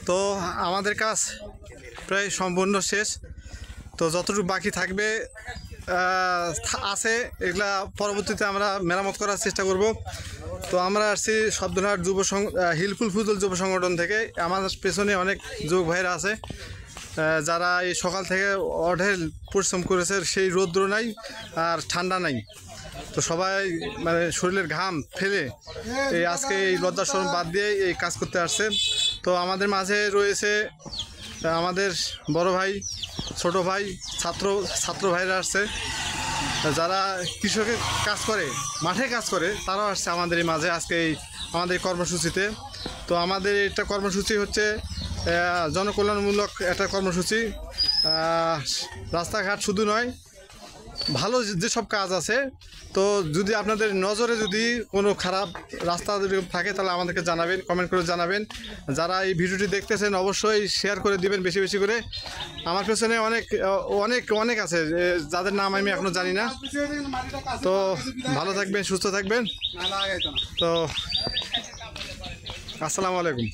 তো আমাদের কাজ প্রায় সম্পূর্ণ শেষ। তো যতটুকু বাকি থাকবে আছে এগুলা পরবর্তীতে আমরা মেরামত করার চেষ্টা করব। তো আমরা আসছি শব্দনাট হিলফুল ফুজল যুব সংগঠন থেকে। আমাদের পেছনে অনেক যুবক ভাইরা আছে যারা এই সকাল থেকে অঢেল পরিশ্রম করেছে। সেই রৌদ্র নাই আর ঠান্ডা নাই, তো সবাই মানে শরীরের ঘাম ফেলে এই আজকে এই লজ্জা শরম বাদ দিয়ে এই কাজ করতে আসছে। তো আমাদের মাঝে রয়েছে আমাদের বড় ভাই, ছোট ভাই, ছাত্র ভাইরা আসছে যারা কৃষকের কাজ করে, মাঠে কাজ করে, তারাও আসছে আমাদের এই মাঝে আজকে এই আমাদের কর্মসূচিতে। তো আমাদের এটা কর্মসূচি হচ্ছে জনকল্যাণমূলক একটা কর্মসূচি। রাস্তাঘাট শুধু নয়, ভালো যেসব কাজ আছে, তো যদি আপনাদের নজরে যদি কোনো খারাপ রাস্তা যদি থাকে তাহলে আমাদেরকে জানাবেন, কমেন্ট করে জানাবেন। যারা এই ভিডিওটি দেখতেছেন অবশ্যই শেয়ার করে দিবেন বেশি বেশি করে। আমার পেছনে অনেক অনেক অনেক আছে যাদের নাম আমি এখনও জানি না। তো ভালো থাকবেন, সুস্থ থাকবেন। তো আসসালামু আলাইকুম।